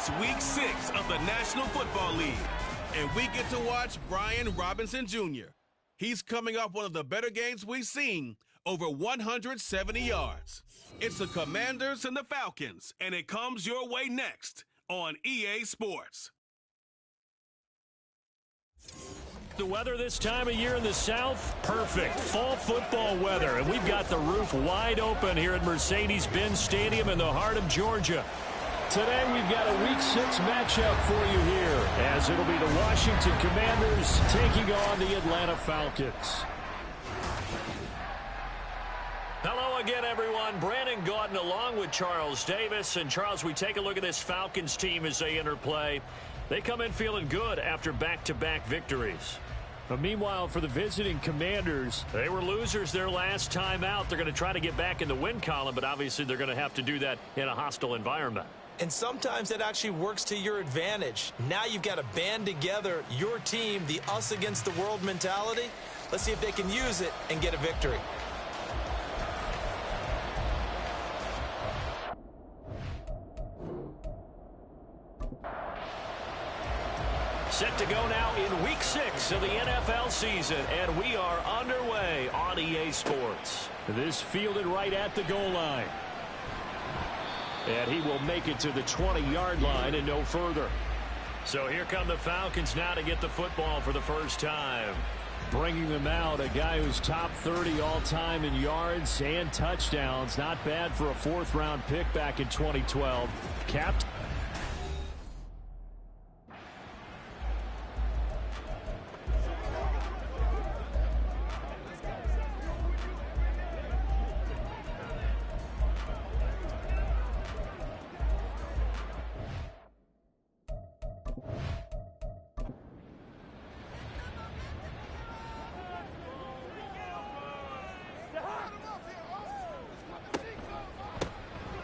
It's Week 6 of the National Football League, and we get to watch Brian Robinson Jr. He's coming off one of the better games we've seen, over 170 yards. It's the Commanders and the Falcons, and it comes your way next on EA Sports. The weather this time of year in the South, perfect. Fall football weather, and we've got the roof wide open here at Mercedes-Benz Stadium in the heart of Georgia. Today we've got a Week 6 matchup for you here, as it'll be the Washington Commanders taking on the Atlanta Falcons. Hello again, everyone. Brandon Gaudin along with Charles Davis. And, Charles, we take a look at this Falcons team as they enter play. They come in feeling good after back-to-back victories. But meanwhile, for the visiting Commanders, they were losers their last time out. They're going to try to get back in the win column, but obviously they're going to have to do that in a hostile environment. And sometimes that actually works to your advantage. Now you've got to band together your team, the us against the world mentality. Let's see if they can use it and get a victory. Set to go now in Week 6 of the NFL season, and we are underway on EA Sports. This fielded right at the goal line. And he will make it to the 20-yard line and no further. So here come the Falcons now to get the football for the first time. Bringing them out, a guy who's top 30 all-time in yards and touchdowns. Not bad for a fourth-round pick back in 2012. Capped.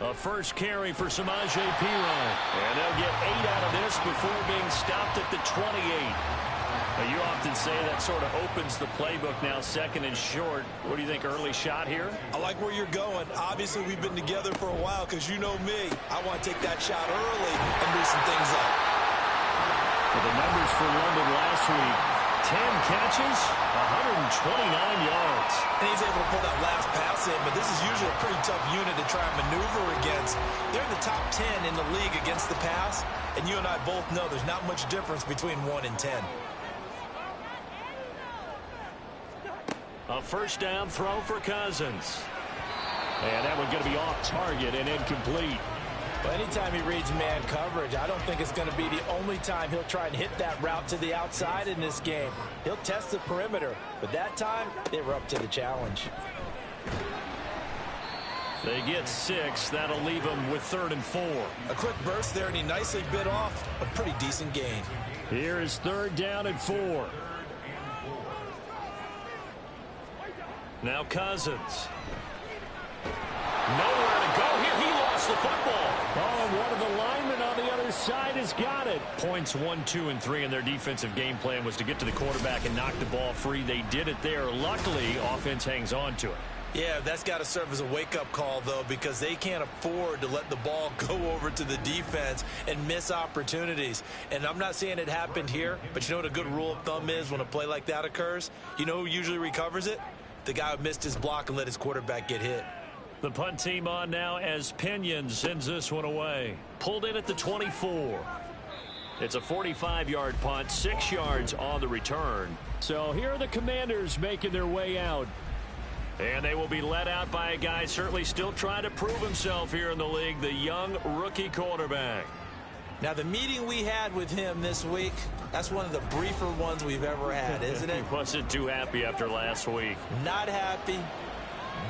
A first carry for Samaje Perine. And they'll get 8 out of this before being stopped at the 28. Now, you often say that sort of opens the playbook now, second and short. What do you think, early shot here? I like where you're going. Obviously, we've been together for a while because you know me. I want to take that shot early and loosen things up. Well, the numbers for London last week, 10 catches, 129 yards. And he's able to pull that last pass in, but this is usually a pretty tough unit to try and maneuver against. They're in the top 10 in the league against the pass, and you and I both know there's not much difference between 1 and 10. A first down throw for Cousins. And that one's going to be off target and incomplete. Well, anytime he reads man coverage, I don't think it's going to be the only time he'll try and hit that route to the outside in this game. He'll test the perimeter, but that time they were up to the challenge. They get 6. That'll leave them with 3rd and 4. A quick burst there, and he nicely bit off a pretty decent gain. Here is 3rd down and 4. Now Cousins. Nowhere to go here. He lost the football. Oh, and one of the linemen on the other side has got it. Points 1, 2, and 3 in their defensive game plan was to get to the quarterback and knock the ball free. They did it there. Luckily, offense hangs on to it. Yeah, that's got to serve as a wake-up call, though, because they can't afford to let the ball go over to the defense and miss opportunities. And I'm not saying it happened here, but you know what a good rule of thumb is when a play like that occurs? You know who usually recovers it? The guy who missed his block and let his quarterback get hit. The punt team on now as Pinion sends this one away. Pulled in at the 24. It's a 45-yard punt, 6 yards on the return. So here are the Commanders making their way out. And they will be led out by a guy certainly still trying to prove himself here in the league, the young rookie quarterback. Now, the meeting we had with him this week, that's one of the briefer ones we've ever had, isn't it? He wasn't too happy after last week. Not happy.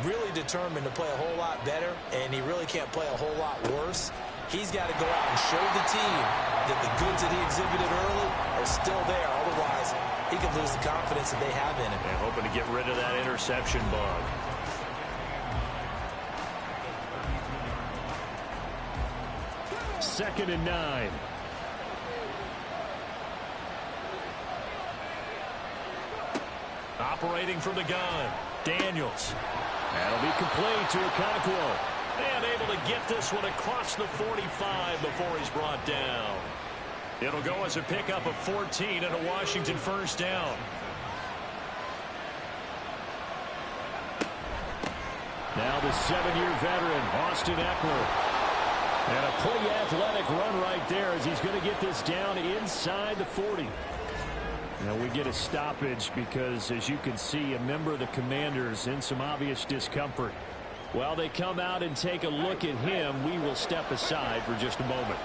Really determined to play a whole lot better, and he really can't play a whole lot worse. He's got to go out and show the team that the goods that he exhibited early are still there. Otherwise, he could lose the confidence that they have in him. And hoping to get rid of that interception bug. Second and 9. Operating from the gun, Daniels. That'll be complete to Okonkwo. And able to get this one across the 45 before he's brought down. It'll go as a pickup of 14 and a Washington first down. Now the 7-year veteran, Austin Eckler. And a pretty athletic run right there as he's going to get this down inside the 40. Now we get a stoppage because, as you can see, a member of the Commanders in some obvious discomfort. While they come out and take a look at him, we will step aside for just a moment.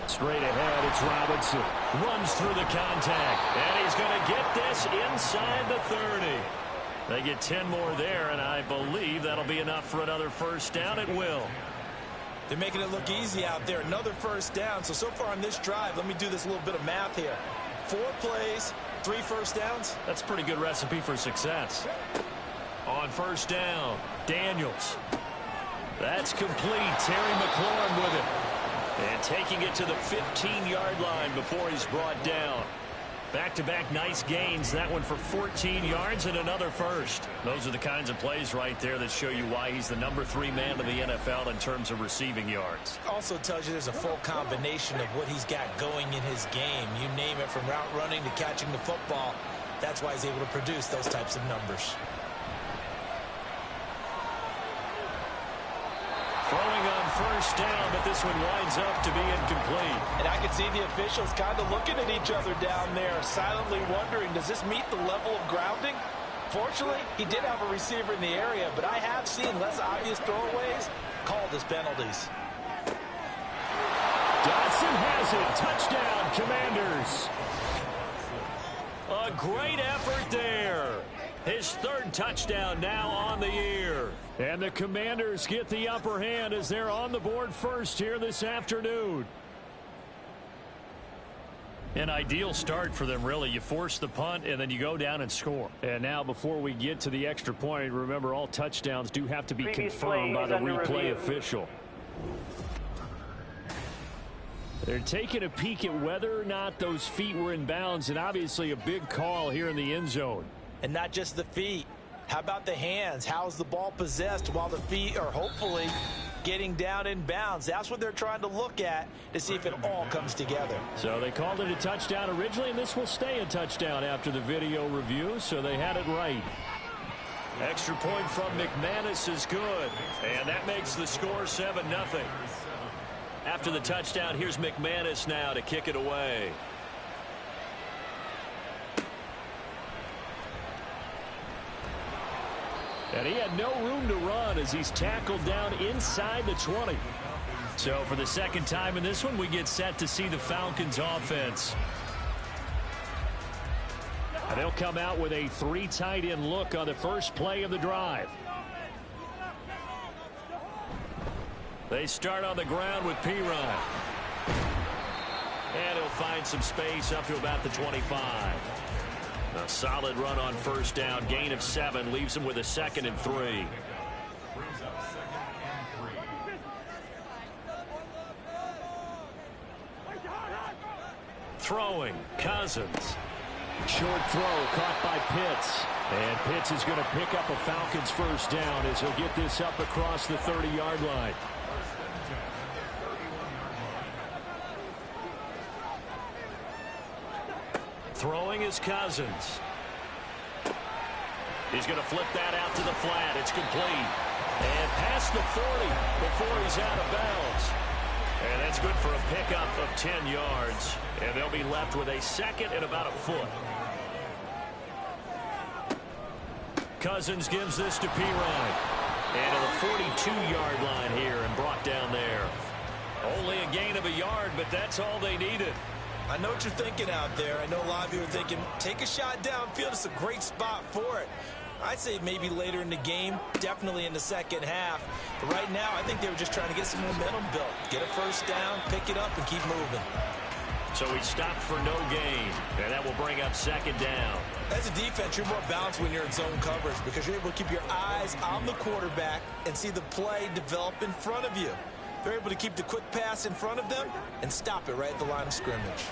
Straight ahead, it's Robinson. Runs through the contact, and he's going to get this inside the 30. They get 10 more there, and I believe that'll be enough for another first down. It will. They're making it look easy out there. Another first down. So far on this drive, let me do this little bit of math here. 4 plays, 3 first downs. That's a pretty good recipe for success. On first down, Daniels. That's complete. Terry McLaurin with it. And taking it to the 15-yard line before he's brought down. Back-to-back nice gains. That one for 14 yards and another first. Those are the kinds of plays right there that show you why he's the number 3 man in the NFL in terms of receiving yards. Also tells you there's a full combination of what he's got going in his game. You name it, from route running to catching the football. That's why he's able to produce those types of numbers. Throwing on first down, but this one winds up to be incomplete. And I can see the officials kind of looking at each other down there, silently wondering, does this meet the level of grounding? Fortunately, he did have a receiver in the area, but I have seen less obvious throwaways called as penalties. Dotson has it. Touchdown, Commanders. A great effort there. His 3rd touchdown now on the year. And the Commanders get the upper hand as they're on the board first here this afternoon. An ideal start for them, really. You force the punt, and then you go down and score. And now, before we get to the extra point, remember, all touchdowns do have to be confirmed by the replay official. They're taking a peek at whether or not those feet were in bounds, and obviously a big call here in the end zone. And not just the feet. How about the hands? How's the ball possessed while the feet are hopefully getting down in bounds? That's what they're trying to look at to see if it all comes together. So they called it a touchdown originally, and this will stay a touchdown after the video review, so they had it right. Extra point from McManus is good, and that makes the score 7-0. After the touchdown, here's McManus now to kick it away. And he had no room to run as he's tackled down inside the 20. So for the 2nd time in this one, we get set to see the Falcons offense. And they'll come out with a 3 tight end look on the first play of the drive. They start on the ground with Piron. And he'll find some space up to about the 25. A solid run on first down. Gain of 7 leaves him with a 2nd and 3. Throwing, Cousins. Short throw caught by Pitts. And Pitts is going to pick up a Falcons first down as he'll get this up across the 30-yard line. Throwing is Cousins. He's going to flip that out to the flat. It's complete. And past the 40 before he's out of bounds. And that's good for a pickup of 10 yards. And they'll be left with a 2nd and about a foot. Cousins gives this to Piron. And to the 42-yard line here and brought down there. Only a gain of a yard, but that's all they needed. I know what you're thinking out there. I know a lot of you are thinking, take a shot downfield. It's a great spot for it. I'd say maybe later in the game, definitely in the 2nd half. But right now, I think they were just trying to get some momentum built. Get a first down, pick it up, and keep moving. So he stopped for no gain, and that will bring up 2nd down. As a defense, you're more balanced when you're in zone coverage because you're able to keep your eyes on the quarterback and see the play develop in front of you. They're able to keep the quick pass in front of them and stop it right at the line of scrimmage.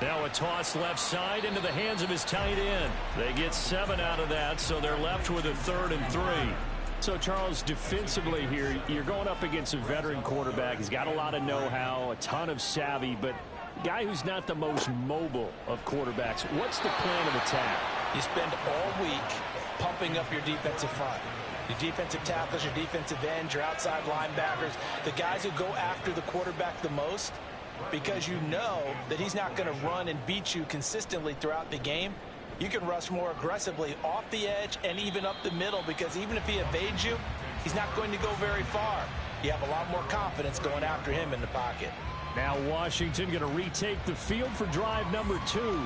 Now a toss left side into the hands of his tight end. They get 7 out of that, so they're left with a 3rd and 3. So, Charles, defensively here, you're going up against a veteran quarterback. He's got a lot of know-how, a ton of savvy, but a guy who's not the most mobile of quarterbacks. What's the plan of attack? You spend all week pumping up your defensive front. Your defensive tackles, your defensive ends, your outside linebackers, the guys who go after the quarterback the most, because you know that he's not going to run and beat you consistently throughout the game. You can rush more aggressively off the edge and even up the middle, because even if he evades you, he's not going to go very far. You have a lot more confidence going after him in the pocket. Now Washington going to retake the field for drive number 2.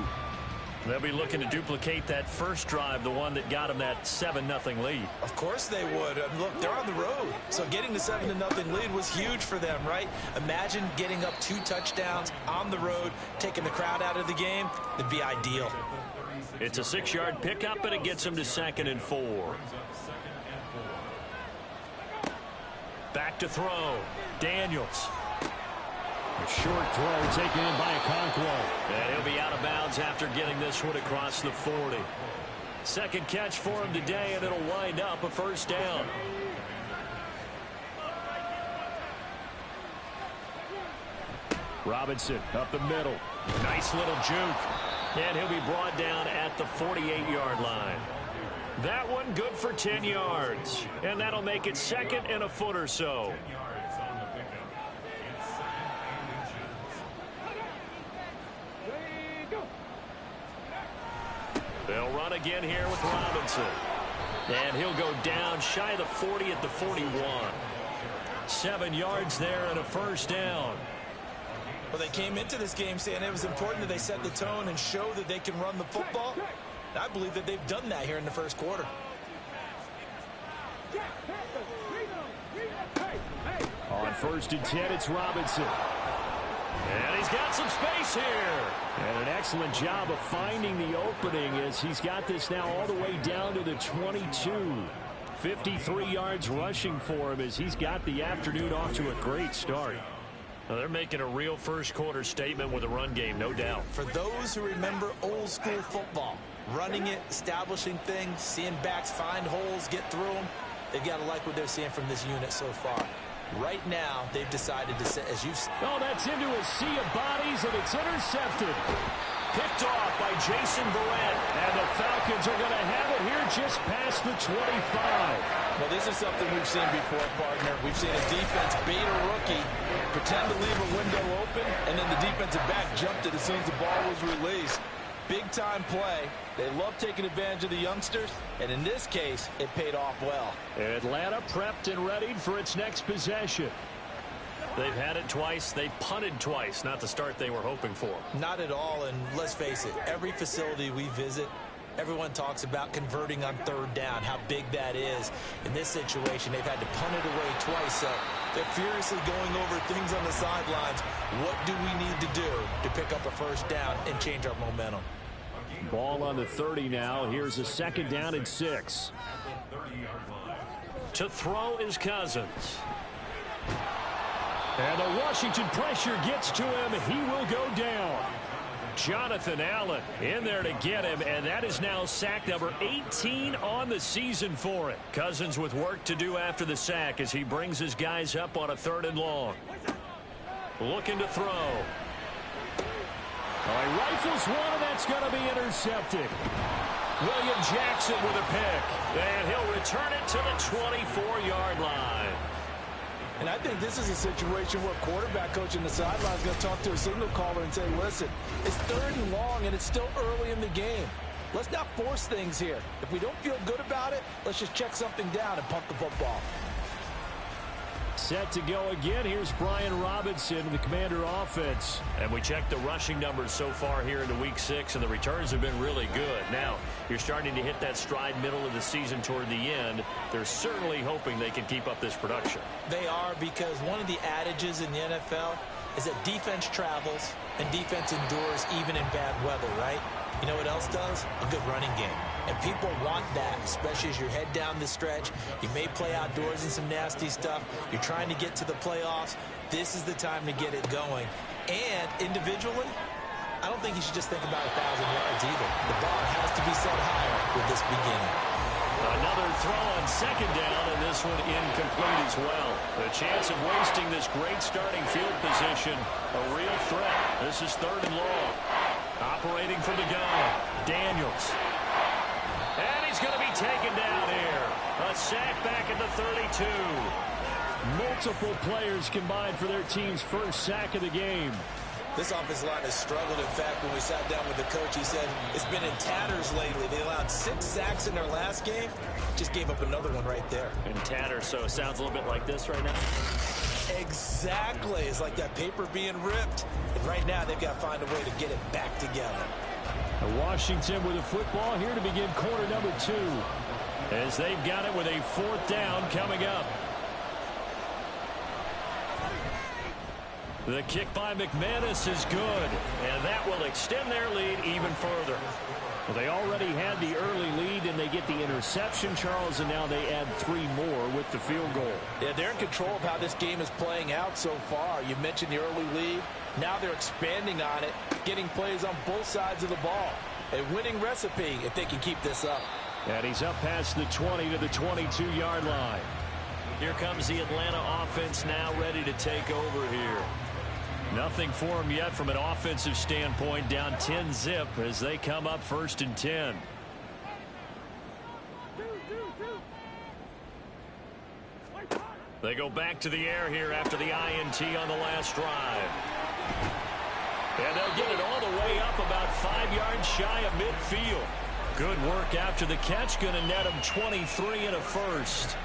They'll be looking to duplicate that first drive, the one that got them that 7-0 lead. Of course they would. Look, they're on the road. So getting the 7-0 lead was huge for them, right? Imagine getting up 2 touchdowns on the road, taking the crowd out of the game. It'd be ideal. It's a 6-yard pickup, and it gets them to 2nd and 4. Back to throw. Daniels. A short throw taken in by Okonkwo. And he'll be out of bounds after getting this one across the 40. Second catch for him today, and it'll wind up a 1st down. Robinson up the middle. Nice little juke. And he'll be brought down at the 48-yard line. That one good for 10 yards. And that'll make it 2nd and a foot or so. They'll run again here with Robinson. And he'll go down shy of the 40 at the 41. 7 yards there and a 1st down. Well, they came into this game saying it was important that they set the tone and show that they can run the football. And I believe that they've done that here in the 1st quarter. On 1st and 10, it's Robinson. And he's got some space here. And an excellent job of finding the opening as he's got this now all the way down to the 22. 53 yards rushing for him as he's got the afternoon off to a great start. Well, they're making a real 1st quarter statement with a run game, no doubt. For those who remember old school football, running it, establishing things, seeing backs find holes, get through them, they've got to like what they're seeing from this unit so far. Right now, they've decided to set, as you've... Oh, that's into a sea of bodies, and it's intercepted. Picked off by Jason Verrett. And the Falcons are going to have it here just past the 25. Well, this is something we've seen before, partner. We've seen a defense bait a rookie, pretend to leave a window open, and then the defensive back jumped it as soon as the ball was released. Big-time play. They love taking advantage of the youngsters, and in this case, it paid off well. Atlanta prepped and readied for its next possession. They've had it twice. They've punted twice. Not the start they were hoping for. Not at all, and let's face it, every facility we visit, everyone talks about converting on 3rd down, how big that is. In this situation, they've had to punt it away twice, so they're furiously going over things on the sidelines. What do we need to do to pick up a 1st down and change our momentum? Ball on the 30 now. Here's a 2nd down and 6. To throw is Cousins. And the Washington pressure gets to him. He will go down. Jonathan Allen in there to get him, and that is now sack number 18 on the season for it. Cousins with work to do after the sack as he brings his guys up on a 3rd and long. Looking to throw. Oh, he rifles one, and that's going to be intercepted. William Jackson with a pick, and he'll return it to the 24-yard line. And I think this is a situation where quarterback coach in the sideline is going to talk to a signal caller and say, listen, it's 3rd and long, and it's still early in the game. Let's not force things here. If we don't feel good about it, let's just check something down and punt the football. Set to go again. Here's Brian Robinson, the Commander offense. And we checked the rushing numbers so far here into Week 6, and the returns have been really good. Now, you're starting to hit that stride middle of the season toward the end. They're certainly hoping they can keep up this production. They are, because one of the adages in the NFL is that defense travels and defense endures even in bad weather, right? You know what else does? A good running game. And people want that, especially as you head down the stretch. You may play outdoors in some nasty stuff. You're trying to get to the playoffs. This is the time to get it going. And individually, I don't think he should just think about 1,000 yards either. The bar has to be set higher with this beginning. Another throw on second down, and this one incomplete as well. The chance of wasting this great starting field position, a real threat. This is 3rd and long. Operating from the gun, Daniels. And he's going to be taken down here. A sack back at the 32. Multiple players combined for their team's first sack of the game. This offensive line has struggled. In fact, when we sat down with the coach, he said it's been in tatters lately. They allowed 6 sacks in their last game. Just gave up another one right there. In tatters, so it sounds a little bit like this right now. Exactly. It's like that paper being ripped. And right now, they've got to find a way to get it back together. Washington with a football here to begin quarter number 2. As they've got it with a 4th down coming up. The kick by McManus is good, and that will extend their lead even further. Well, they already had the early lead, and they get the interception, Charles, and now they add 3 more with the field goal. Yeah, they're in control of how this game is playing out so far. You mentioned the early lead. Now they're expanding on it, getting plays on both sides of the ball. A winning recipe if they can keep this up. And he's up past the 20 to the 22-yard line. Here comes the Atlanta offense now ready to take over here. Nothing for them yet from an offensive standpoint, down 10-zip as they come up 1st and 10. They go back to the air here after the INT on the last drive. And they'll get it all the way up about 5 yards shy of midfield. Good work after the catch, going to net him 23 and a first.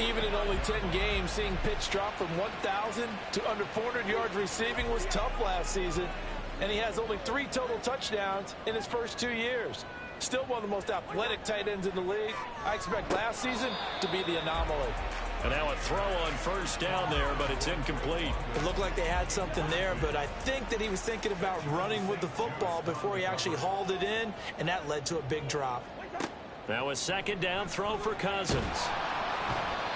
Even in only 10 games, seeing pitch drop from 1,000 to under 400 yards receiving was tough last season. And he has only 3 total touchdowns in his first 2 years. Still one of the most athletic tight ends in the league. I expect last season to be the anomaly. And now a throw on 1st down there, but it's incomplete. It looked like they had something there, but I think that he was thinking about running with the football before he actually hauled it in, and that led to a big drop. Now a 2nd down throw for Cousins.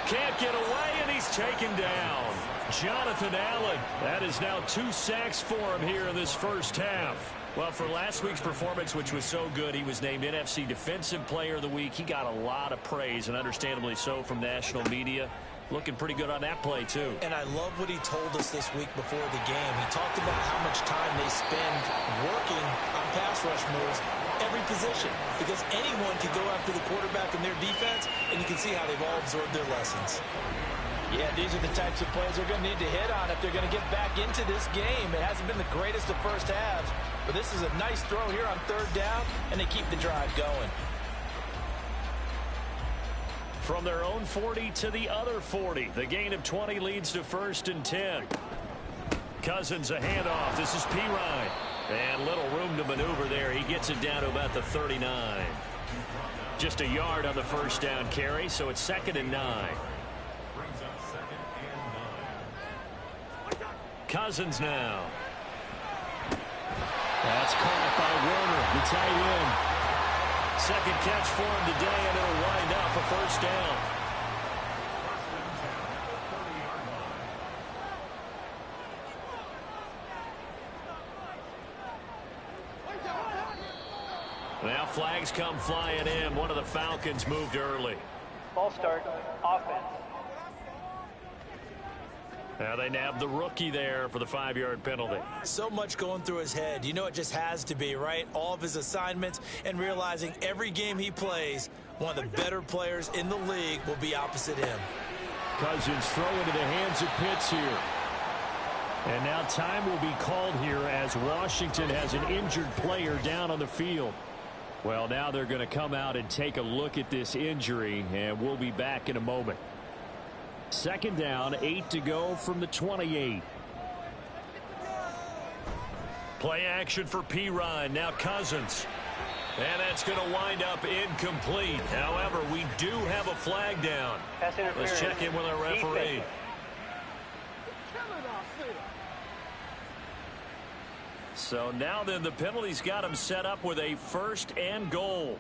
Can't get away, and he's taken down. Jonathan Allen. That is now 2 sacks for him here in this first half. Well, for last week's performance, which was so good, he was named NFC Defensive Player of the Week. He got a lot of praise, and understandably so, from national media. Looking pretty good on that play, too. And I love what he told us this week before the game. He talked about how much time they spend working on pass rush moves, every position, because anyone can go after the quarterback in their defense, and you can see how they've all absorbed their lessons. Yeah, these are the types of plays they're going to need to hit on if they're going to get back into this game. It hasn't been the greatest of first halves, but this is a nice throw here on 3rd down, and they keep the drive going. From their own 40 to the other 40. The gain of 20 leads to 1st and 10. Cousins a handoff. This is Pirine. And little room to maneuver there. He gets it down to about the 39. Just a yard on the 1st down carry, so it's 2nd and 9. Cousins now. That's caught by Warner, the tight end. 2nd catch for him today, and it'll wind up a 1st down. Now flags come flying in. One of the Falcons moved early. Ball start, offense. Now they nabbed the rookie there for the 5-yard penalty. So much going through his head. You know it just has to be, right? All of his assignments and realizing every game he plays, one of the better players in the league will be opposite him. Cousins throw into the hands of Pitts here. And now time will be called here as Washington has an injured player down on the field. Well, now they're going to come out and take a look at this injury, and we'll be back in a moment. 2nd down, 8 to go from the 28. Play action for Pirine. Now Cousins. And that's going to wind up incomplete. However, we do have a flag down. Let's check in with our referee. So now then the penalty's got him set up with a 1st and goal.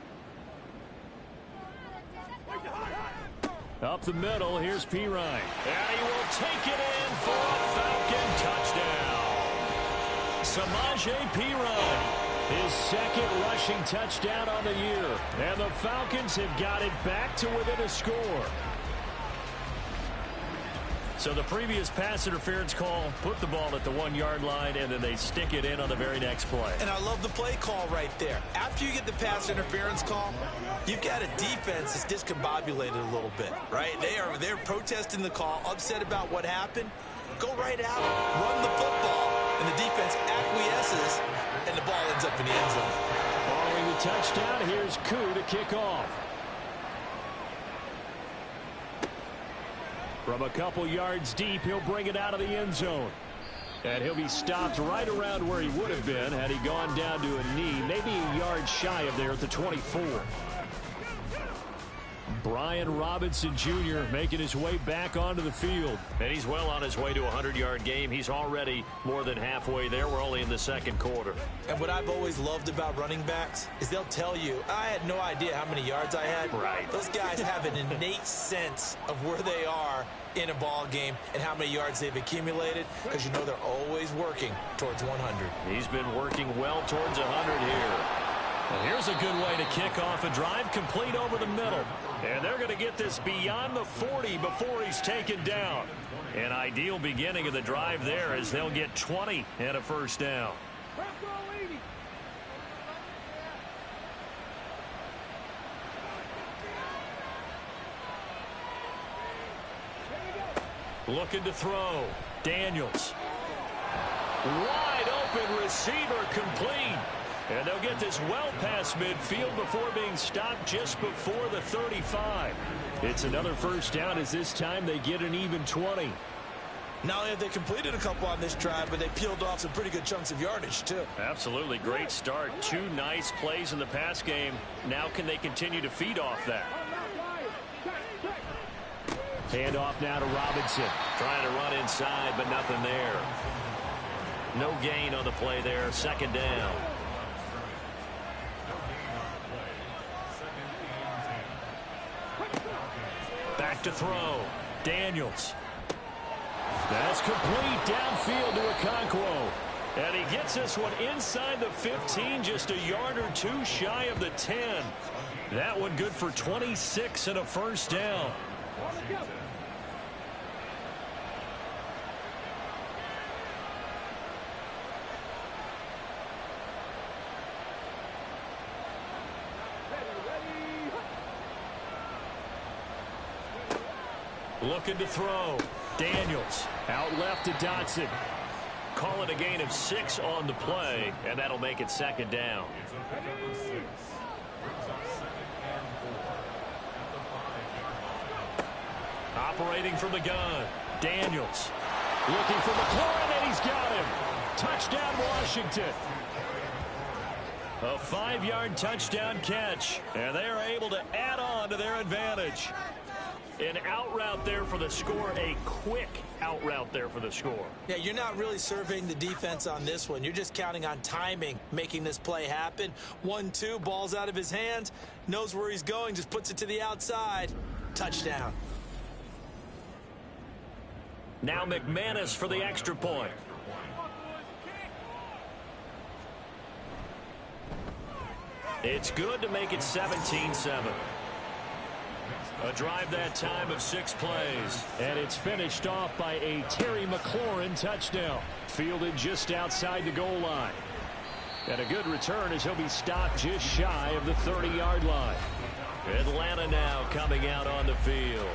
Up the middle, here's Pirine. And he will take it in for a Falcon touchdown. Samaje Perine. His second rushing touchdown on the year. And the Falcons have got it back to within a score. So the previous pass interference call put the ball at the 1-yard line, and then they stick it in on the very next play. And I love the play call right there. After you get the pass interference call, you've got a defense that's discombobulated a little bit, right? They're protesting the call, upset about what happened. Go right out, run the football, and the defense acquiesces, and the ball ends up in the end zone. Following the touchdown, here's Koo to kick off. From a couple yards deep, he'll bring it out of the end zone. And he'll be stopped right around where he would have been had he gone down to a knee, maybe a yard shy of there at the 24. Brian Robinson Jr. making his way back onto the field. And he's well on his way to a 100-yard game. He's already more than halfway there. We're only in the second quarter. And what I've always loved about running backs is they'll tell you, I had no idea how many yards I had. Right. Those guys have an innate sense of where they are in a ball game and how many yards they've accumulated, because you know they're always working towards 100. He's been working well towards 100 here. Well, here's a good way to kick off a drive, complete over the middle. And they're going to get this beyond the 40 before he's taken down. An ideal beginning of the drive there as they'll get 20 and a first down. Looking to throw. Daniels. Wide open receiver, complete. And they'll get this well past midfield before being stopped just before the 35. It's another first down as this time they get an even 20. Not only have they completed a couple on this drive, but they peeled off some pretty good chunks of yardage, too. Absolutely. Great start. 2 nice plays in the pass game. Now can they continue to feed off that? Handoff now to Robinson. Trying to run inside, but nothing there. No gain on the play there. Second down. Back to throw. Daniels. That's complete downfield to Okonkwo. And he gets this one inside the 15, just a yard or 2 shy of the 10. That one good for 26 and a first down. Looking to throw. Daniels out left to Dotson. Call it a gain of 6 on the play, and that'll make it second down. Operating from the gun. Daniels looking for McLaurin, and he's got him. Touchdown, Washington. A 5-yard touchdown catch, and they are able to add on to their advantage. An out route there for the score, a quick out route there for the score. Yeah, you're not really surveying the defense on this one. You're just counting on timing, making this play happen. 1-2, ball's out of his hands, knows where he's going, just puts it to the outside. Touchdown. Now McManus for the extra point. It's good to make it 17-7. A drive that time of 6 plays. And it's finished off by a Terry McLaurin touchdown. Fielded just outside the goal line. And a good return as he'll be stopped just shy of the 30-yard line. Atlanta now coming out on the field.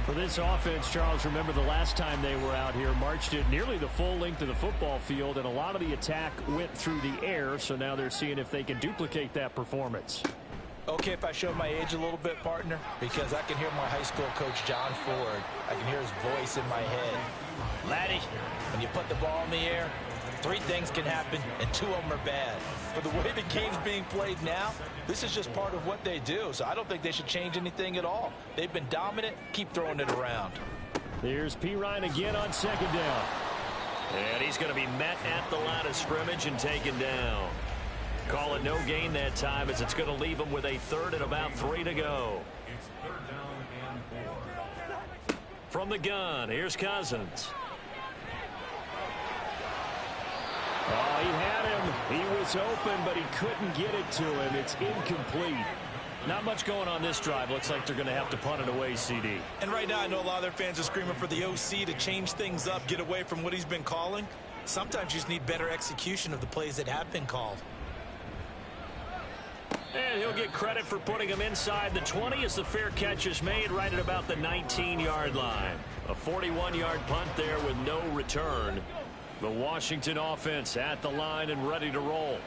For this offense, Charles, remember the last time they were out here, marched it nearly the full length of the football field, and a lot of the attack went through the air, so now they're seeing if they can duplicate that performance. Okay, if I show my age a little bit, partner, because I can hear my high school coach, John Ford. I can hear his voice in my head. Laddie, when you put the ball in the air, 3 things can happen, and 2 of them are bad. For the way the game's being played now, this is just part of what they do, so I don't think they should change anything at all. They've been dominant. Keep throwing it around. Here's Perine again on second down. And he's going to be met at the line of scrimmage and taken down. Call it no gain that time as it's going to leave him with a 3rd and about 3 to go. From the gun, here's Cousins. Oh, he had him. He was open, but he couldn't get it to him. It's incomplete. Not much going on this drive. Looks like they're going to have to punt it away, CD. And right now, I know a lot of their fans are screaming for the OC to change things up, get away from what he's been calling. Sometimes you just need better execution of the plays that have been called. And he'll get credit for putting him inside the 20 as the fair catch is made right at about the 19-yard line. A 41-yard punt there with no return. The Washington offense at the line and ready to roll.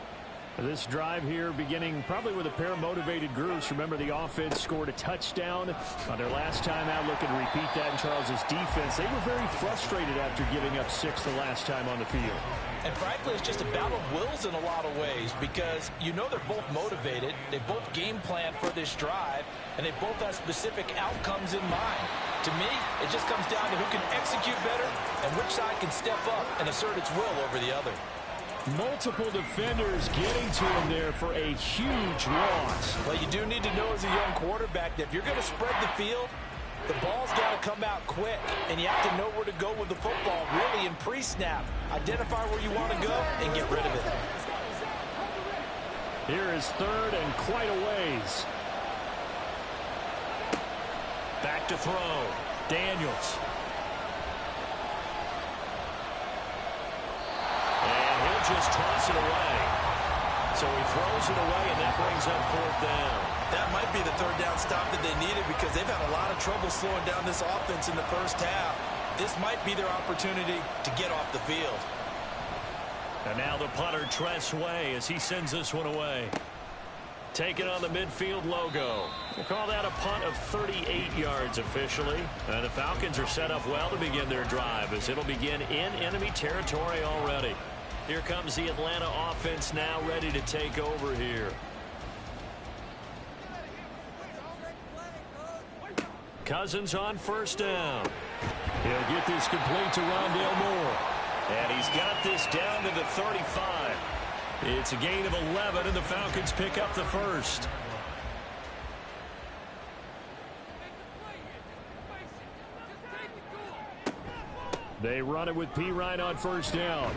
This drive here beginning probably with a pair of motivated groups. Remember, the offense scored a touchdown on their last time out. Looking to repeat that in Charles's defense. They were very frustrated after giving up 6 the last time on the field. And frankly, it's just a battle of wills in a lot of ways because you know they're both motivated. They both game plan for this drive, and they both have specific outcomes in mind. To me, it just comes down to who can execute better and which side can step up and assert its will over the other. Multiple defenders getting to him there for a huge loss. Well, you do need to know as a young quarterback that if you're going to spread the field, the ball's got to come out quick, and you have to know where to go with the football really in pre-snap. Identify where you want to go and get rid of it. Here is third and quite a ways. Back to throw. Daniels. Just toss it away. So he throws it away, and that brings up fourth down. That might be the third down stop that they needed because they've had a lot of trouble slowing down this offense in the first half. This might be their opportunity to get off the field. And now the punter, Tress Way, as he sends this one away. Taking on the midfield logo. We'll call that a punt of 38 yards officially. And the Falcons are set up well to begin their drive as it'll begin in enemy territory already. Here comes the Atlanta offense now ready to take over here. Cousins on first down. He'll get this complete to Rondale Moore. And he's got this down to the 35. It's a gain of 11, and the Falcons pick up the first. They run it with P. Ryan on first down.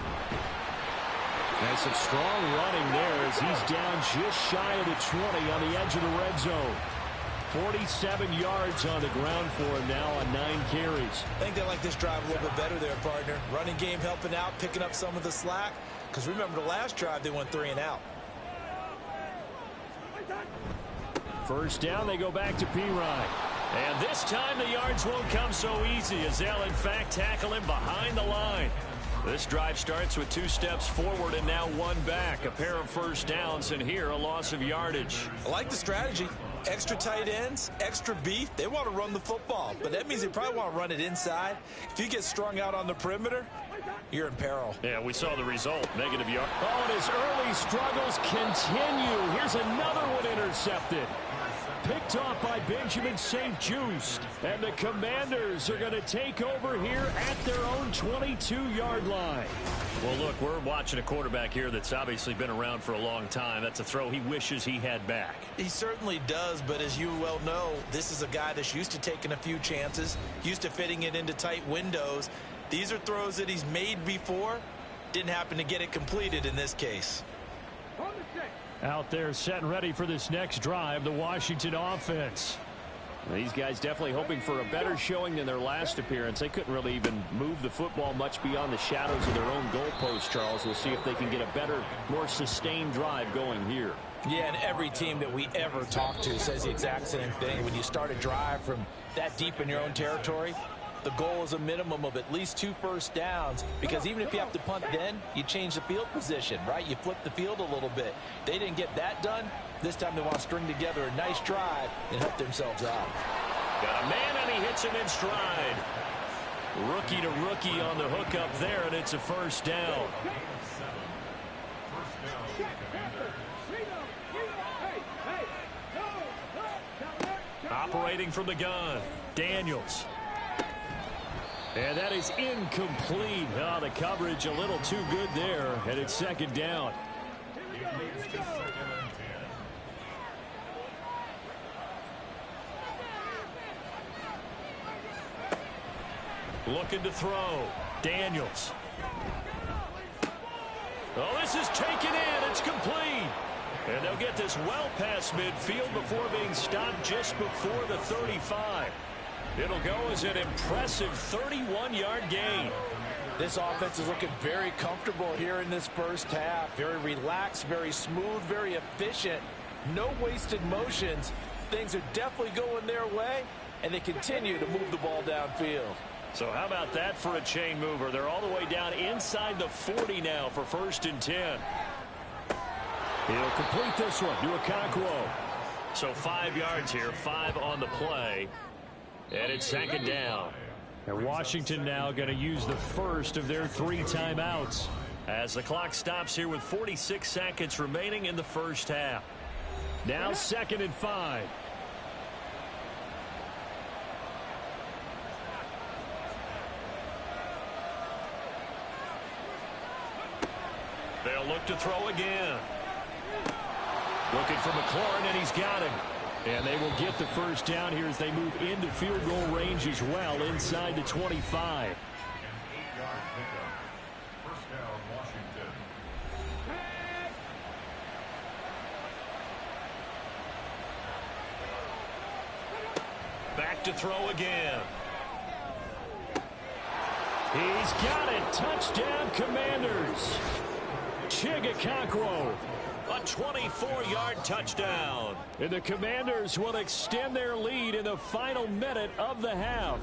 And some strong running there as he's down just shy of the 20 on the edge of the red zone. 47 yards on the ground for him now on 9 carries. I think they like this drive a little bit better there, partner. Running game helping out, picking up some of the slack. Because remember the last drive, they went 3 and out. First down, they go back to P. Ryan. And this time the yards won't come so easy as they'll in fact tackle him behind the line. This drive starts with 2 steps forward and now 1 back. A pair of first downs, and here a loss of yardage. I like the strategy. Extra tight ends, extra beef. They want to run the football, but that means they probably want to run it inside. If you get strung out on the perimeter, you're in peril. Yeah, we saw the result. Negative yard. Oh, and his early struggles continue. Here's another one intercepted. Picked off by Benjamin St-Juste. And the Commanders are going to take over here at their own 22-yard line. Well, look, we're watching a quarterback here that's obviously been around for a long time. That's a throw he wishes he had back. He certainly does, but as you well know, this is a guy that's used to taking a few chances, used to fitting it into tight windows. These are throws that he's made before. Didn't happen to get it completed in this case. Out there set and ready for this next drive, the Washington offense. These guys definitely hoping for a better showing than their last appearance. They couldn't really even move the football much beyond the shadows of their own goalpost, Charles. We'll see if they can get a better, more sustained drive going here. Yeah, and every team that we ever talk to says the exact same thing. When you start a drive from that deep in your own territory, the goal is a minimum of at least 2 first downs, because even if you have to punt then, you change the field position, right? You flip the field a little bit. They didn't get that done. This time they want to string together a nice drive and help themselves out. Got a man, and he hits him in stride. Rookie to rookie on the hook up there, and it's a first down. Operating from the gun, Daniels. And that is incomplete. Oh, the coverage a little too good there, and it's second down. Looking to throw. Daniels. Oh, this is taken in. It's complete. And they'll get this well past midfield before being stopped just before the 35. It'll go as an impressive 31-yard gain. This offense is looking very comfortable here in this first half. Very relaxed, very smooth, very efficient. No wasted motions. Things are definitely going their way, and they continue to move the ball downfield. So how about that for a chain mover? They're all the way down inside the 40 now for 1st and 10. He'll complete this one to Okonkwo. So 5 yards here, 5 on the play. And it's 2nd down. And Washington now going to use the first of their 3 timeouts as the clock stops here with 46 seconds remaining in the first half. Now 2nd and 5. They'll look to throw again. Looking for McLaurin, and he's got him. And they will get the first down here as they move into field goal range as well inside the 25. Back to throw again. He's got it. Touchdown, Commanders. Okonkwo. A 24-yard touchdown. And the Commanders will extend their lead in the final minute of the half.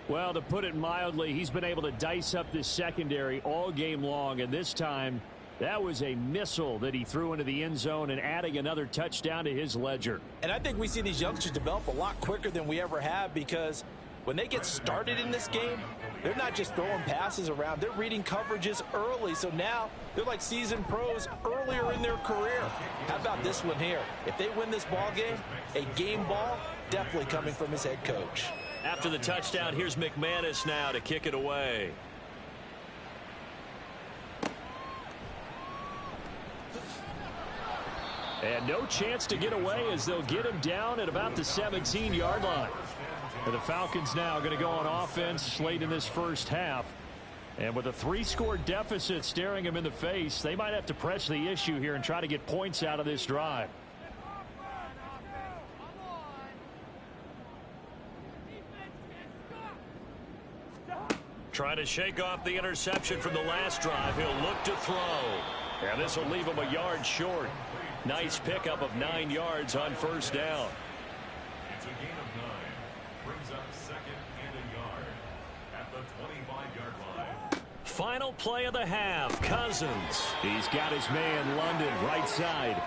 Well, to put it mildly, he's been able to dice up this secondary all game long, and this time that was a missile that he threw into the end zone and adding another touchdown to his ledger. And I think we see these youngsters develop a lot quicker than we ever have, because when they get started in this game, they're not just throwing passes around. They're reading coverages early. So now they're like seasoned pros earlier in their career. How about this one here? If they win this ball game, a game ball definitely coming from his head coach. After the touchdown, here's McManus now to kick it away. And no chance to get away as they'll get him down at about the 17-yard line. And the Falcons now going to go on offense late in this first half. And with a 3-score deficit staring them in the face, they might have to press the issue here and try to get points out of this drive. Trying to shake off the interception from the last drive. He'll look to throw. And this will leave him a yard short. Nice pickup of 9 yards on first down. It's a gain of 9. Brings up 2nd and a yard at the 25-yard line. Final play of the half. Cousins. He's got his man London right side.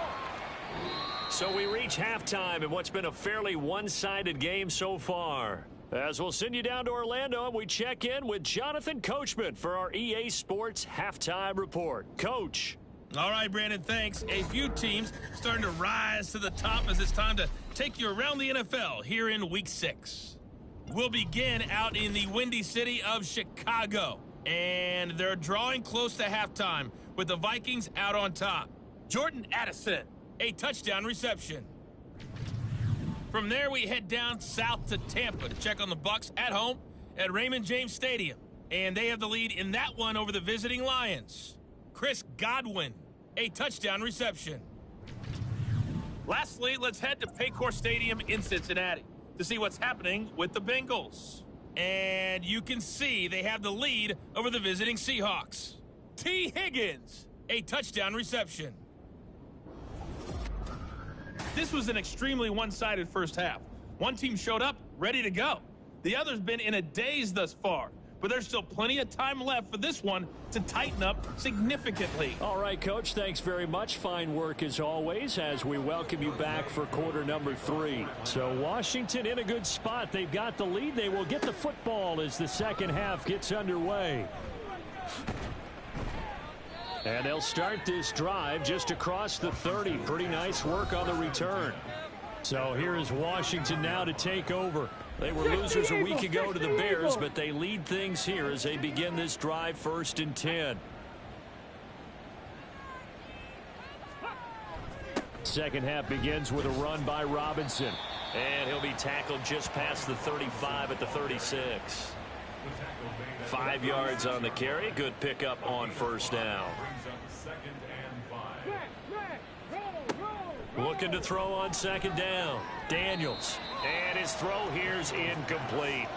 So we reach halftime in what's been a fairly one-sided game so far. As we'll send you down to Orlando, and we check in with Jonathan Coachman for our EA Sports Halftime Report. Coach. All right, Brandon, thanks. A few teams starting to rise to the top as it's time to take you around the NFL here in Week 6. We'll begin out in the windy city of Chicago, and they're drawing close to halftime with the Vikings out on top. Jordan Addison, a touchdown reception. From there, we head down south to Tampa to check on the Bucs at home at Raymond James Stadium, and they have the lead in that one over the visiting Lions. Chris Godwin, a touchdown reception. Lastly, let's head to Paycor Stadium in Cincinnati to see what's happening with the Bengals. And you can see they have the lead over the visiting Seahawks. T. Higgins, a touchdown reception. This was an extremely one-sided first half. One team showed up ready to go. The other's been in a daze thus far. But there's still plenty of time left for this one to tighten up significantly. All right, Coach, thanks very much. Fine work as always as we welcome you back for quarter number 3. So Washington in a good spot. They've got the lead. They will get the football as the second half gets underway. And they'll start this drive just across the 30. Pretty nice work on the return. So here is Washington now to take over. They were losers a week ago to the Bears, but they lead things here as they begin this drive 1st and 10. Second half begins with a run by Robinson. And he'll be tackled just past the 35 at the 36. 5 yards on the carry. Good pickup on first down. Looking to throw on second down. Daniels. And his throw here's incomplete.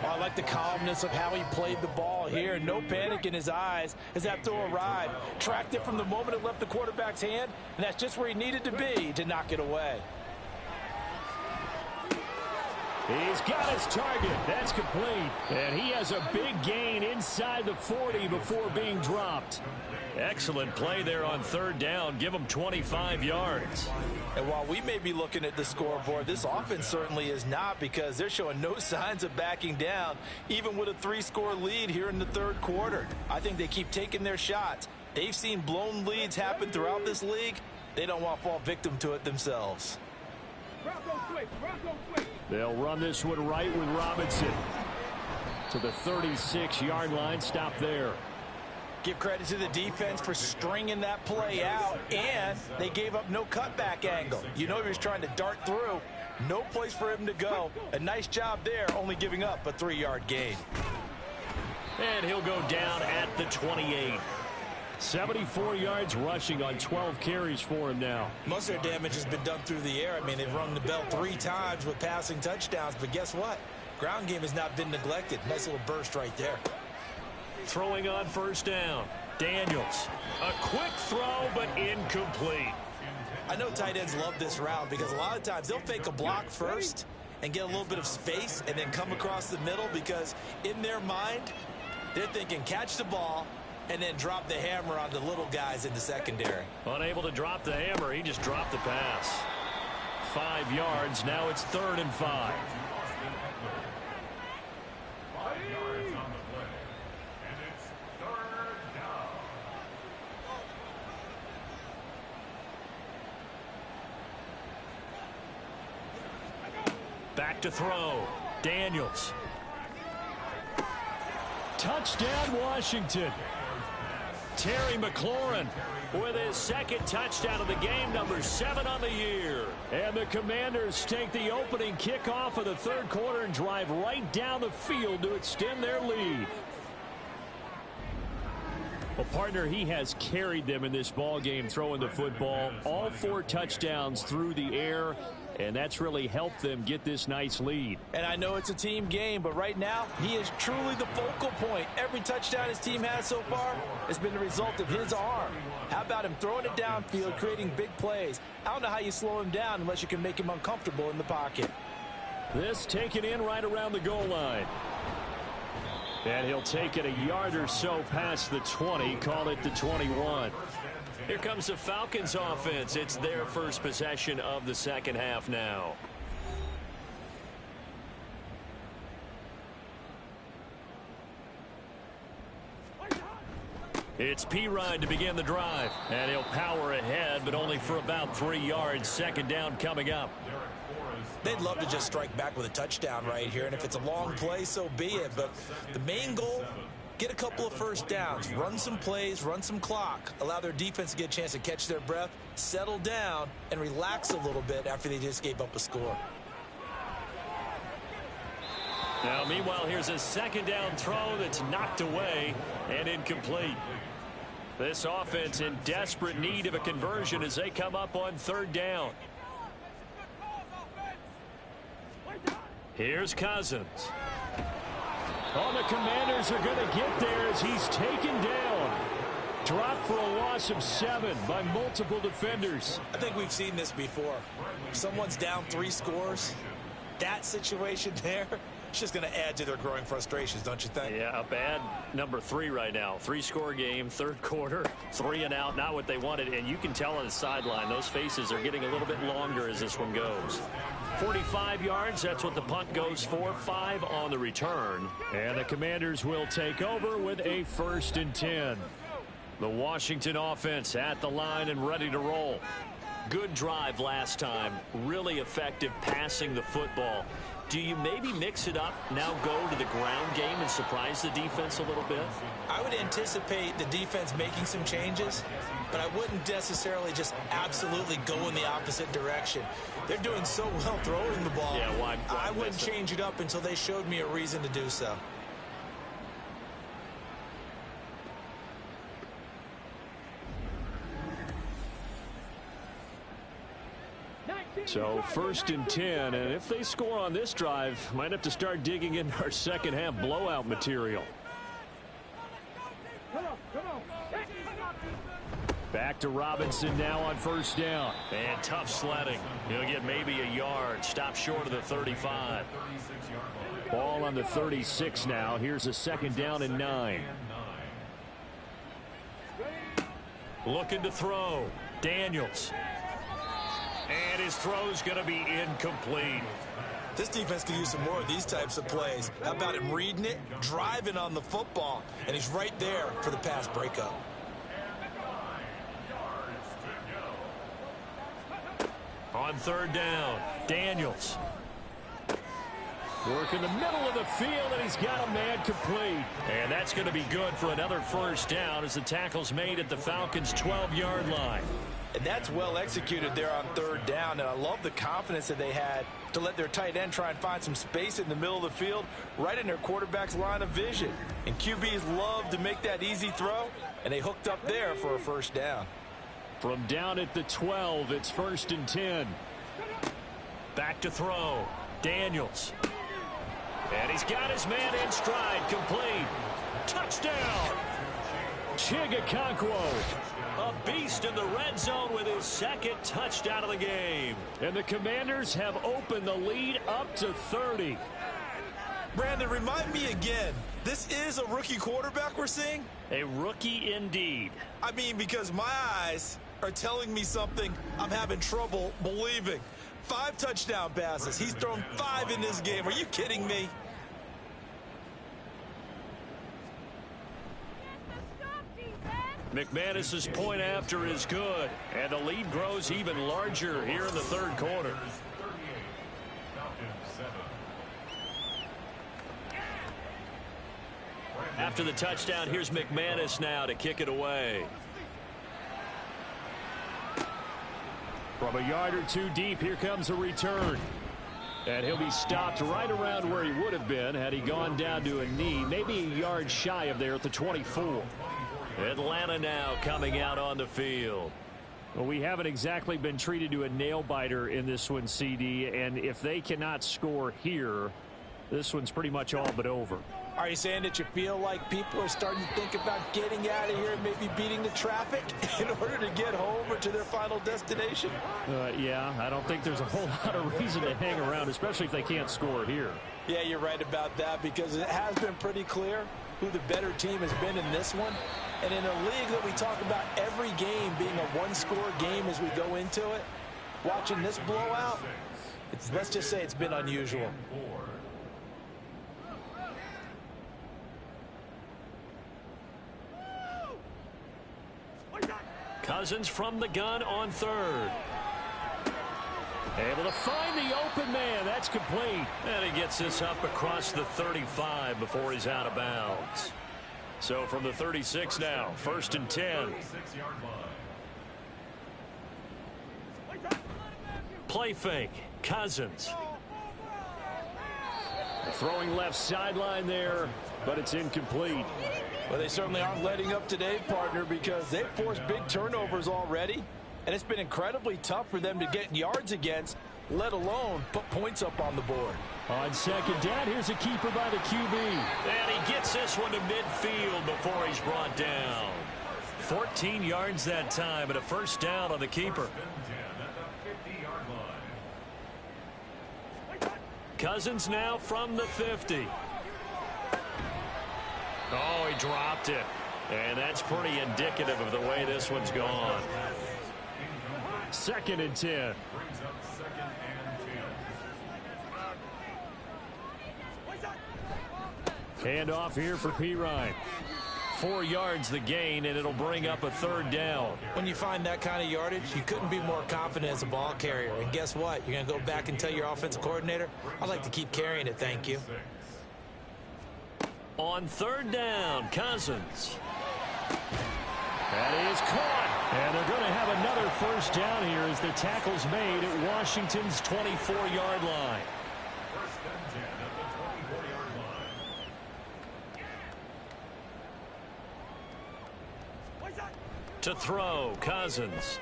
I like the calmness of how he played the ball here. No panic in his eyes as that throw arrived. Tracked it from the moment it left the quarterback's hand, and that's just where he needed to be to knock it away. He's got his target. That's complete. And he has a big gain inside the 40 before being dropped. Excellent play there on third down. Give him 25 yards. And while we may be looking at the scoreboard, this offense certainly is not, because they're showing no signs of backing down, even with a 3-score lead here in the third quarter. I think they keep taking their shots. They've seen blown leads happen throughout this league. They don't want to fall victim to it themselves. They'll run this one right with Robinson to the 36-yard line. Stop there. Give credit to the defense for stringing that play out, and they gave up no cutback angle. You know he was trying to dart through. No place for him to go. A nice job there, only giving up a 3-yard gain. And he'll go down at the 28. 74 yards rushing on 12 carries for him now. Most of their damage has been done through the air. I mean, they've rung the bell 3 times with passing touchdowns, but guess what? Ground game has not been neglected. Nice little burst right there. Throwing on first down. Daniels. A quick throw, but incomplete. I know tight ends love this route because a lot of times they'll fake a block first and get a little bit of space and then come across the middle, because in their mind, they're thinking catch the ball and then drop the hammer on the little guys in the secondary. Unable to drop the hammer, he just dropped the pass. 5 yards, now it's 3rd and 5. 5 yards on the play, and it's 3rd down. Back to throw. Daniels. Touchdown, Washington. Terry McLaurin with his 2nd touchdown of the game, number 7 on the year. And the Commanders take the opening kickoff of the 3rd quarter and drive right down the field to extend their lead. Well, partner, he has carried them in this ball game, throwing the football. All 4 touchdowns through the air, and that's really helped them get this nice lead. And I know it's a team game, but right now, he is truly the focal point. Every touchdown his team has so far has been the result of his arm. How about him throwing it downfield, creating big plays? I don't know how you slow him down unless you can make him uncomfortable in the pocket. This taken in right around the goal line. And he'll take it a yard or so past the 20, call it the 21. Here comes the Falcons offense. It's their first possession of the second half now. It's P-Ride to begin the drive. And he'll power ahead, but only for about 3 yards. Second down coming up. They'd love to just strike back with a touchdown right here, and if it's a long play, so be it. But the main goal, get a couple of first downs, run some plays, run some clock, allow their defense to get a chance to catch their breath, settle down, and relax a little bit after they just gave up a score. Now, meanwhile, here's a second down throw that's knocked away and incomplete. This offense in desperate need of a conversion as they come up on 3rd down. Here's Cousins. Oh, the Commanders are going to get there as he's taken down. Dropped for a loss of 7 by multiple defenders. I think we've seen this before. Someone's down 3 scores. That situation there, it's just going to add to their growing frustrations, don't you think? Yeah, a bad number 3 right now. 3-score game, 3rd quarter, 3 and out, not what they wanted. And you can tell on the sideline, those faces are getting a little bit longer as this one goes. 45 yards, that's what the punt goes for. 5 on the return. And the Commanders will take over with a 1st and 10. The Washington offense at the line and ready to roll. Good drive last time. Really effective passing the football. Do you maybe mix it up, now go to the ground game and surprise the defense a little bit? I would anticipate the defense making some changes, but I wouldn't necessarily just absolutely go in the opposite direction. They're doing so well throwing the ball. Yeah, why I wouldn't change it up until they showed me a reason to do so. So 1st and 10, and if they score on this drive, might have to start digging in our second half blowout material. Back to Robinson now on 1st down. And tough sledding. He'll get maybe a yard. Stop short of the 35. Ball on the 36 now. Here's a 2nd down and 9. Looking to throw. Daniels. And his throw's going to be incomplete. This defense could use some more of these types of plays. How about him reading it, driving on the football, and he's right there for the pass breakup. On 3rd down, Daniels. Work in the middle of the field, and he's got a man complete. And that's going to be good for another 1st down as the tackle's made at the Falcons' 12-yard line. And that's well executed there on 3rd down, and I love the confidence that they had to let their tight end try and find some space in the middle of the field, right in their quarterback's line of vision. And QBs love to make that easy throw, and they hooked up there for a 1st down. From down at the 12, it's 1st and 10. Back to throw. Daniels. And he's got his man in stride. Complete. Touchdown. Chigakonkwo. A beast in the red zone with his 2nd touchdown of the game. And the Commanders have opened the lead up to 30. Brandon, remind me again, this is a rookie quarterback we're seeing? A rookie indeed. I mean, because my eyes are telling me something I'm having trouble believing. 5 touchdown passes. He's thrown 5 in this game. Are you kidding me? McManus's point after is good, and the lead grows even larger here in the 3rd quarter. After the touchdown, here's McManus now to kick it away. From a yard or 2 deep, here comes a return. And he'll be stopped right around where he would have been had he gone down to a knee, maybe a yard shy of there at the 24. Atlanta now coming out on the field. Well, we haven't exactly been treated to a nail-biter in this one, CD, and if they cannot score here, this one's pretty much all but over. Are you saying that you feel like people are starting to think about getting out of here and maybe beating the traffic in order to get home or to their final destination? Yeah, I don't think there's a whole lot of reason to hang around, especially if they can't score here. Yeah, you're right about that, because it has been pretty clear who the better team has been in this one. And in a league that we talk about every game being a one-score game as we go into it, watching this blowout, let's just say it's been unusual. Cousins from the gun on 3rd. Able to find the open man. That's complete. And he gets this up across the 35 before he's out of bounds. So from the 36 now, 1st and 10. Play fake. Cousins. Throwing left sideline there, but it's incomplete. Well, they certainly aren't letting up today, partner, because they've forced big turnovers already. And it's been incredibly tough for them to get yards against, let alone put points up on the board. On 2nd down, here's a keeper by the QB. And he gets this one to midfield before he's brought down. 14 yards that time and a 1st down on the keeper. Cousins now from the 50. Oh, he dropped it. And that's pretty indicative of the way this one's gone. 2nd and 10. Hand off here for Pirine. 4 yards the gain, and it'll bring up a 3rd down. When you find that kind of yardage, you couldn't be more confident as a ball carrier. And guess what? You're going to go back and tell your offensive coordinator, I'd like to keep carrying it, thank you. On 3rd down, Cousins. That is caught. And they're going to have another 1st down here as the tackle's made at Washington's 24-yard line. To throw, Cousins.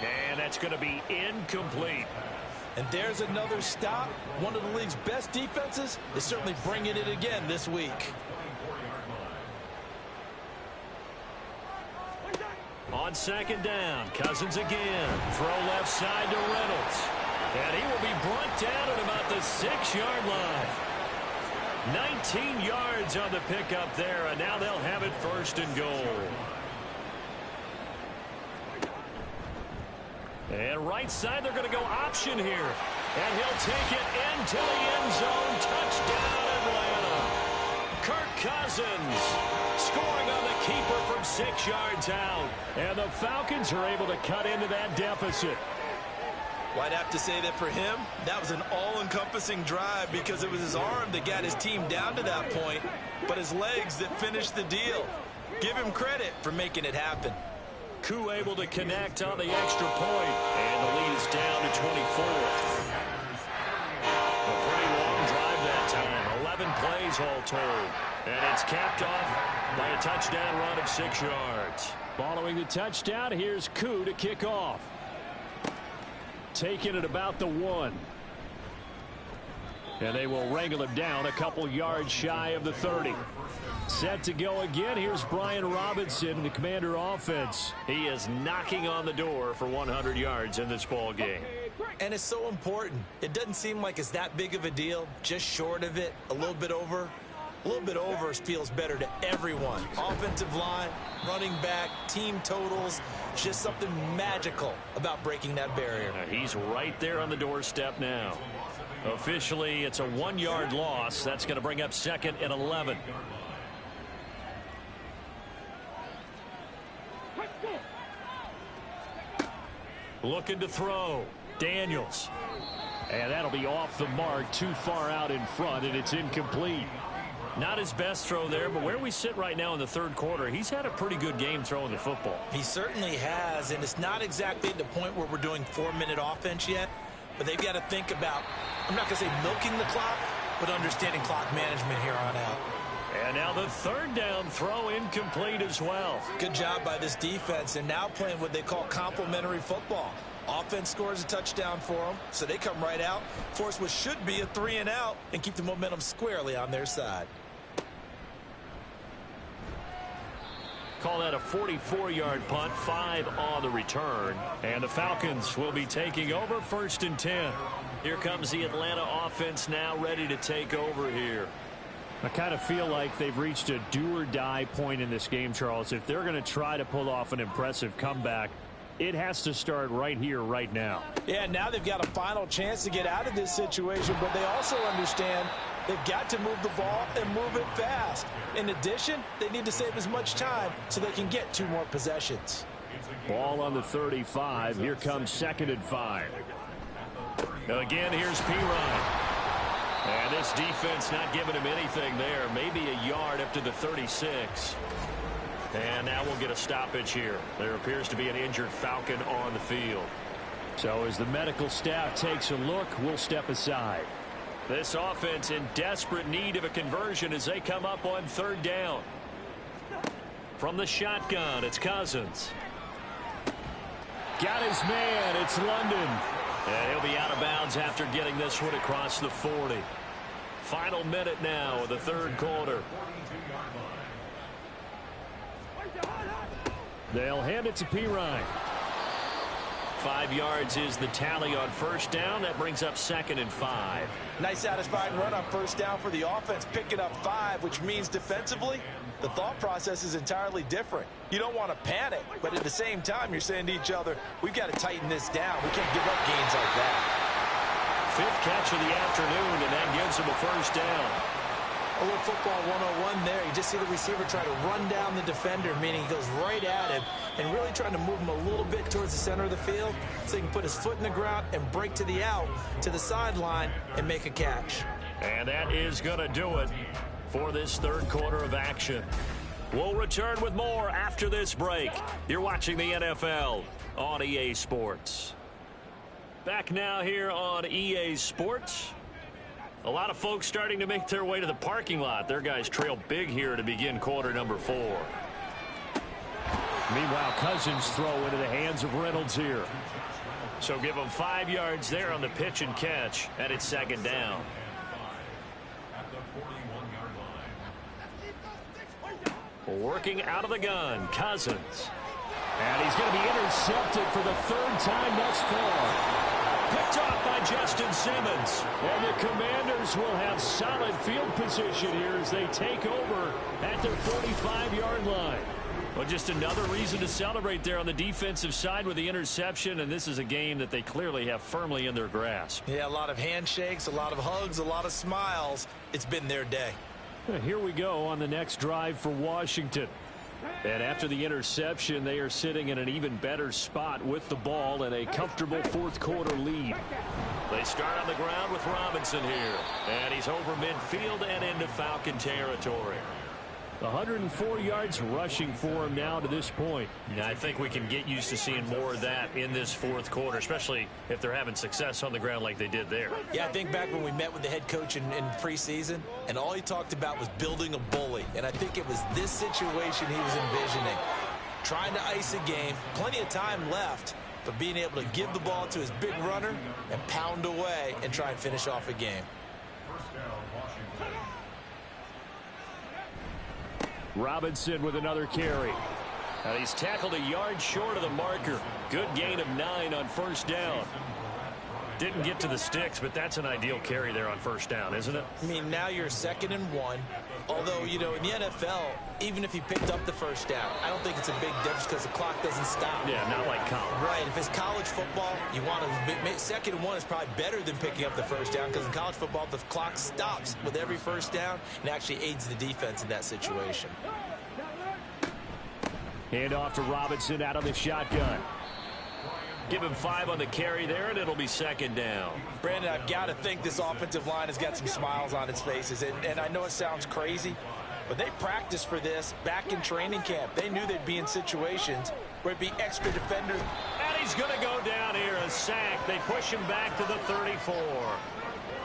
And that's going to be incomplete. And there's another stop. One of the league's best defenses is certainly bringing it again this week. On second down, Cousins again. Throw left side to Reynolds. And he will be brought down at about the 6-yard line. 19 yards on the pickup there, and now they'll have it first and goal. And right side, they're going to go option here. And he'll take it into the end zone. Touchdown, Atlanta. Kirk Cousins scoring on the keeper from 6 yards out. And the Falcons are able to cut into that deficit. Well, I'd have to say that for him, that was an all-encompassing drive because it was his arm that got his team down to that point, but his legs that finished the deal. Give him credit for making it happen. Koo able to connect on the extra point, and the lead is down to 24. A pretty long drive that time, 11 plays all told, and it's capped off by a touchdown run of 6 yards. Following the touchdown, here's Koo to kick off. Taking it about the 1. And they will wrangle him down a couple yards shy of the 30. Set to go again. Here's Brian Robinson, the Commander offense. He is knocking on the door for 100 yards in this ball game. And it's so important. It doesn't seem like it's that big of a deal. Just short of it, a little bit over. A little bit over feels better to everyone. Offensive line, running back, team totals. Just something magical about breaking that barrier. He's right there on the doorstep now. Officially, it's a 1-yard loss. That's going to bring up 2nd and 11. Looking to throw. Daniels. And that'll be off the mark, too far out in front, and it's incomplete. Not his best throw there, but where we sit right now in the third quarter, he's had a pretty good game throwing the football. He certainly has, and it's not exactly at the point where we're doing 4-minute offense yet, but they've got to think about, I'm not going to say milking the clock, but understanding clock management here on out. And now the third down throw incomplete as well. Good job by this defense, and now playing what they call complementary football. Offense scores a touchdown for them, so they come right out, force what should be a 3-and-out, and keep the momentum squarely on their side. Call that a 44-yard punt, 5 on the return. And the Falcons will be taking over 1st and 10. Here comes the Atlanta offense now ready to take over here. I kind of feel like they've reached a do-or-die point in this game, Charles. If they're going to try to pull off an impressive comeback, it has to start right here, right now. Yeah, now they've got a final chance to get out of this situation, but they also understand they've got to move the ball and move it fast. In addition, they need to save as much time so they can get 2 more possessions. Ball on the 35. Here comes 2nd and 5. Again, here's Pirine. And this defense not giving him anything there. Maybe a yard up to the 36. And now we'll get a stoppage here. There appears to be an injured Falcon on the field. So as the medical staff takes a look, we'll step aside. This offense in desperate need of a conversion as they come up on 3rd down. From the shotgun, it's Cousins. Got his man. It's London. And he'll be out of bounds after getting this one across the 40. Final minute now of the third quarter. They'll hand it to Pirine. 5 yards is the tally on 1st down. That brings up 2nd and 5. Nice satisfying run on 1st down for the offense, picking up 5, which means defensively, the thought process is entirely different. You don't want to panic, but at the same time, you're saying to each other, we've got to tighten this down. We can't give up gains like that. 5th catch of the afternoon, and that gives him a 1st down. A little football 101 there. You just see the receiver try to run down the defender, meaning he goes right at him and really trying to move him a little bit towards the center of the field so he can put his foot in the ground and break to the out, to the sideline, and make a catch. And that is going to do it for this third quarter of action. We'll return with more after this break. You're watching the NFL on EA Sports. Back now here on EA Sports. A lot of folks starting to make their way to the parking lot. Their guys trail big here to begin quarter number 4. Meanwhile, Cousins throw into the hands of Reynolds here. So give him 5 yards there on the pitch and catch, and it's second down. Working out of the gun, Cousins. And he's going to be intercepted for the 3rd time thus far. Picked off by Justin Simmons. And the Commanders will have solid field position here as they take over at their 45-yard line. Well, just another reason to celebrate there on the defensive side with the interception, and this is a game that they clearly have firmly in their grasp. Yeah, a lot of handshakes, a lot of hugs, a lot of smiles. It's been their day. Here we go on the next drive for Washington. And after the interception, they are sitting in an even better spot with the ball and a comfortable 4th quarter lead. They start on the ground with Robinson here. And he's over midfield and into Falcon territory. 104 yards rushing for him now to this point. I think we can get used to seeing more of that in this 4th quarter, especially if they're having success on the ground like they did there. Yeah, I think back when we met with the head coach in preseason, and all he talked about was building a bully. And I think it was this situation he was envisioning. Trying to ice a game, plenty of time left, but being able to give the ball to his big runner and pound away and try and finish off a game. Robinson with another carry. And he's tackled a yard short of the marker. Good gain of 9 on 1st down. Didn't get to the sticks, but that's an ideal carry there on 1st down, isn't it? I mean, now you're 2nd and 1. Although, you know, in the NFL, even if he picked up the 1st down, I don't think it's a big difference because the clock doesn't stop. Yeah, not like college. Right. If it's college football, you want to 2nd and 1 is probably better than picking up the 1st down because in college football, the clock stops with every 1st down and actually aids the defense in that situation. Hand off to Robinson out of the shotgun. Give him 5 on the carry there, and it'll be 2nd down. Brandon, I've got to think this offensive line has got some smiles on its faces. And I know it sounds crazy, but they practiced for this back in training camp. They knew they'd be in situations where it'd be extra defenders. And he's going to go down here, a sack. They push him back to the 34.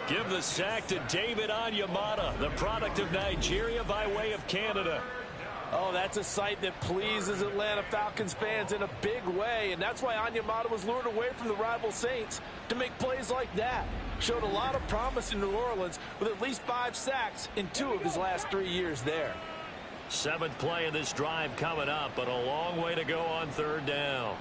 Give the sack to David Onyemata, the product of Nigeria by way of Canada. Oh, that's a sight that pleases Atlanta Falcons fans in a big way, and that's why Onyemata was lured away from the rival Saints to make plays like that. Showed a lot of promise in New Orleans with at least 5 sacks in 2 of his last 3 years there. 7th play of this drive coming up, but a long way to go on 3rd down.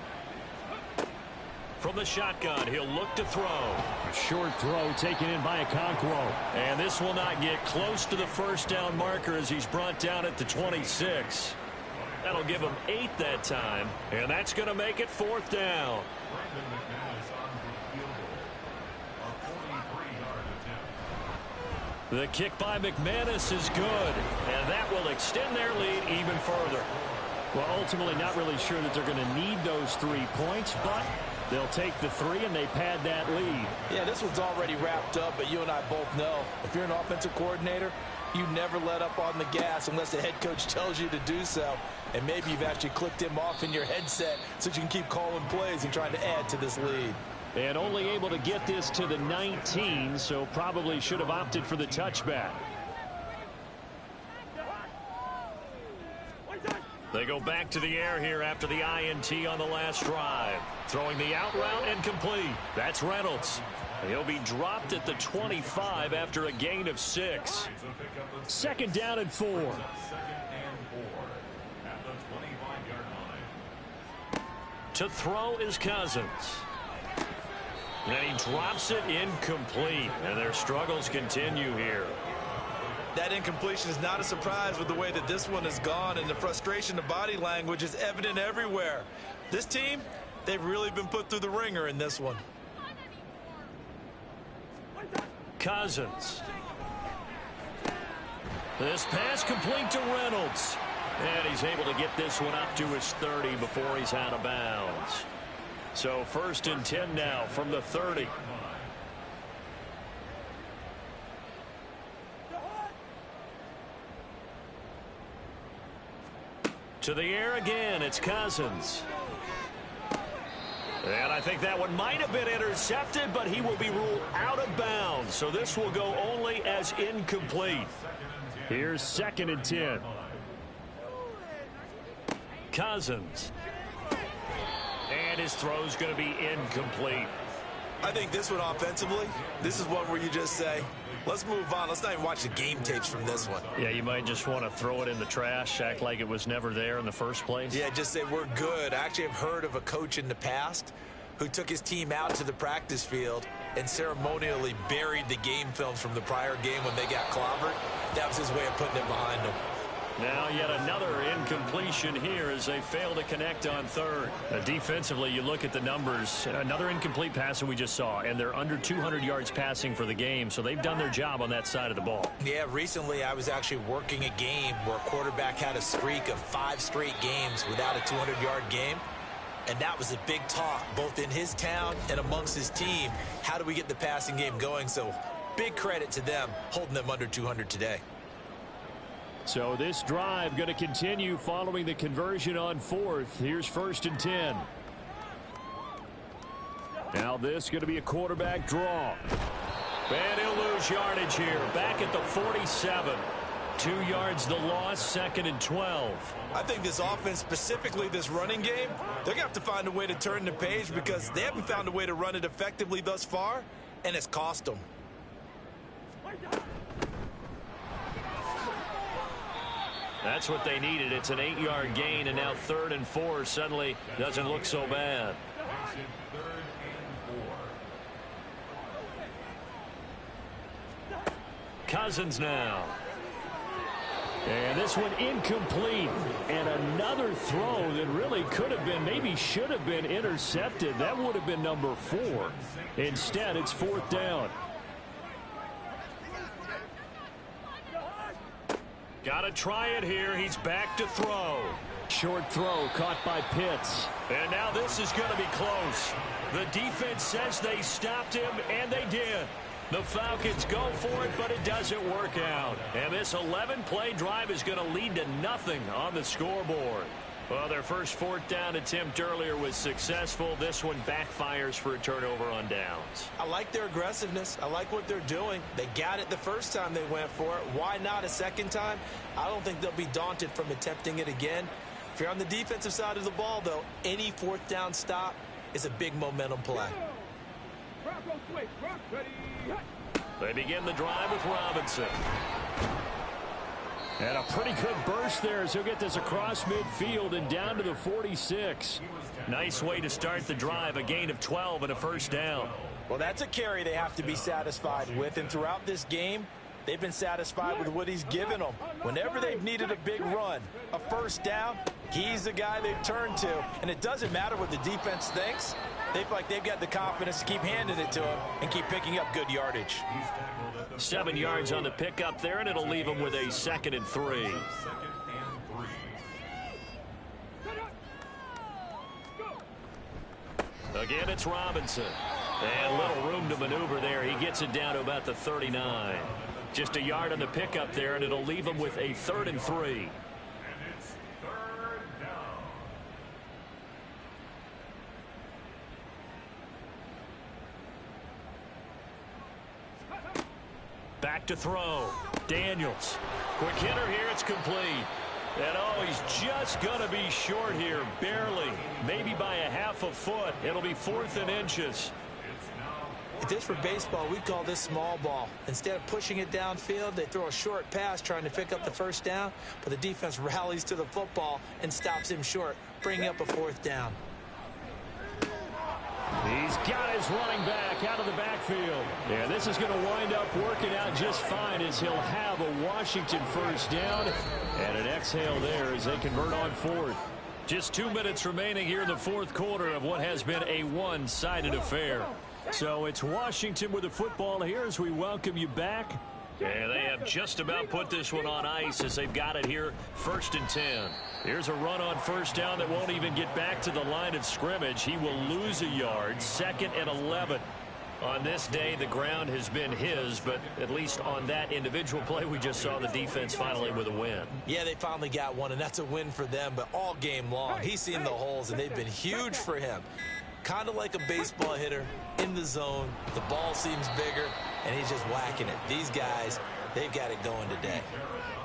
From the shotgun, he'll look to throw. A short throw taken in by Okonkwo. And this will not get close to the 1st down marker as he's brought down at the 26. That'll give him 8 that time, and that's going to make it 4th down. The kick by McManus is good, and that will extend their lead even further. Well, ultimately not really sure that they're going to need those 3 points, but they'll take the 3 and they pad that lead. Yeah, this one's already wrapped up, but you and I both know if you're an offensive coordinator, you never let up on the gas unless the head coach tells you to do so. And maybe you've actually clicked him off in your headset so you can keep calling plays and trying to add to this lead. And only able to get this to the 19, so probably should have opted for the touchback. They go back to the air here after the INT on the last drive. Throwing the out route and complete. That's Reynolds. He'll be dropped at the 25 after a gain of 6. 2nd down and 4. To throw is Cousins. And he drops it incomplete. And their struggles continue here. That incompletion is not a surprise with the way that this one has gone, and the frustration, the body language is evident everywhere. This team, they've really been put through the ringer in this one. Cousins. This pass complete to Reynolds. And he's able to get this one up to his 30 before he's out of bounds. So 1st and 10 now from the 30. To the air again, it's Cousins. And I think that one might have been intercepted, but he will be ruled out of bounds. So this will go only as incomplete. Here's 2nd and 10. Cousins. And his throw's going to be incomplete. I think this one offensively, this is one where you just say, let's move on. Let's not even watch the game tapes from this one. Yeah, you might just want to throw it in the trash, act like it was never there in the first place. Yeah, just say we're good. I actually have heard of a coach in the past who took his team out to the practice field and ceremonially buried the game films from the prior game when they got clobbered. That was his way of putting it behind them. Now yet another incompletion here as they fail to connect on third. Defensively, you look at the numbers. Another incomplete pass that we just saw, and they're under 200 yards passing for the game, so they've done their job on that side of the ball. Yeah, recently I was actually working a game where a quarterback had a streak of 5 straight games without a 200-yard game. And that was a big talk, both in his town and amongst his team. How do we get the passing game going? So big credit to them holding them under 200 today. So this drive going to continue following the conversion on fourth. Here's 1st and 10. Now this going to be a quarterback draw. And he'll lose yardage here. Back at the 47. 2 yards the loss, 2nd and 12. I think this offense, specifically this running game, they're going to have to find a way to turn the page because they haven't found a way to run it effectively thus far, and it's cost them. That's what they needed. It's an 8-yard gain, and now 3rd and 4 suddenly doesn't look so bad. Cousins now. And this one incomplete. And another throw that really could have been, maybe should have been intercepted. That would have been number 4. Instead, it's 4th down. Got to try it here. He's back to throw. Short throw caught by Pitts. And now this is going to be close. The defense says they stopped him, and they did. The Falcons go for it, but it doesn't work out. And this 11-play drive is going to lead to nothing on the scoreboard. Well, their first 4th down attempt earlier was successful. This one backfires for a turnover on downs. I like their aggressiveness. I like what they're doing. They got it the first time they went for it. Why not a second time? I don't think they'll be daunted from attempting it again. If you're on the defensive side of the ball, though, any 4th down stop is a big momentum play. They begin the drive with Robinson. And a pretty good burst there as he'll get this across midfield and down to the 46. Nice way to start the drive, a gain of 12 and a 1st down. Well, that's a carry they have to be satisfied with, and throughout this game, they've been satisfied with what he's given them. Whenever they've needed a big run, a 1st down, he's the guy they've turned to, and it doesn't matter what the defense thinks. They feel like they've got the confidence to keep handing it to him and keep picking up good yardage. 7 yards on the pickup there, and it'll leave them with a 2nd and 3. Again, it's Robinson. And little room to maneuver there. He gets it down to about the 39. Just a yard on the pickup there, and it'll leave him with a 3rd and 3. Back to throw. Daniels. Quick hitter here. It's complete. And oh, he's just going to be short here. Barely. Maybe by a half a foot. It'll be 4th and inches. If this were baseball, we'd call this small ball. Instead of pushing it downfield, they throw a short pass trying to pick up the 1st down, but the defense rallies to the football and stops him short, bringing up a 4th down. He's got his running back out of the backfield. Yeah, this is going to wind up working out just fine as he'll have a Washington 1st down. And an exhale there as they convert on 4th. Just 2 minutes remaining here in the 4th quarter of what has been a one-sided affair. So it's Washington with the football here as we welcome you back. Yeah, they have just about put this one on ice as they've got it here, 1st and 10. Here's a run on 1st down that won't even get back to the line of scrimmage. He will lose a yard, 2nd and 11. On this day, the ground has been his, but at least on that individual play, we just saw the defense finally with a win. Yeah, they finally got one, and that's a win for them, but all game long, he's seen the holes, and they've been huge for him. Kind of like a baseball hitter in the zone. The ball seems bigger, and he's just whacking it. These guys, they've got it going today.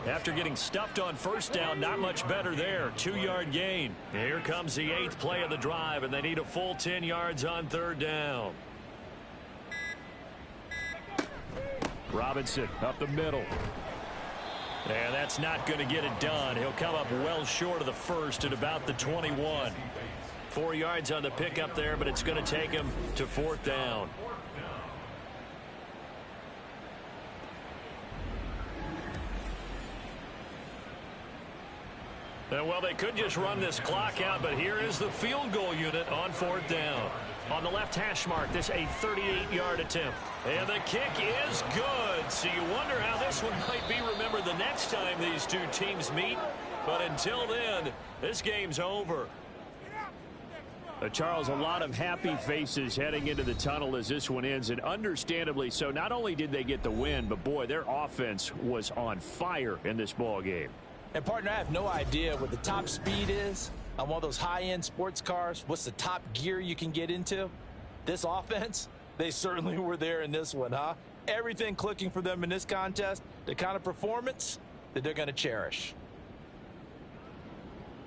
After getting stuffed on first down, not much better there. 2-yard gain. Here comes the 8th play of the drive, and they need a full 10 yards on 3rd down. Robinson up the middle. And that's not going to get it done. He'll come up well short of the first at about the 21. 4 yards on the pickup there, but it's going to take him to 4th down. Well, they could just run this clock out, but here is the field goal unit on 4th down. On the left hash mark, this a 38-yard attempt. And the kick is good. So you wonder how this one might be remembered the next time these two teams meet. But until then, this game's over. Charles, a lot of happy faces heading into the tunnel as this one ends, and understandably so. Not only did they get the win, but boy, their offense was on fire in this ball game. And partner, I have no idea what the top speed is on one of those high-end sports cars. What's the top gear you can get into? This offense, they certainly were there in this one, huh? Everything clicking for them in this contest, the kind of performance that they're going to cherish.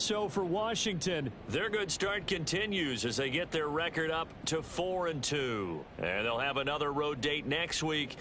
So for Washington, their good start continues as they get their record up to 4-2. And they'll have another road date next week.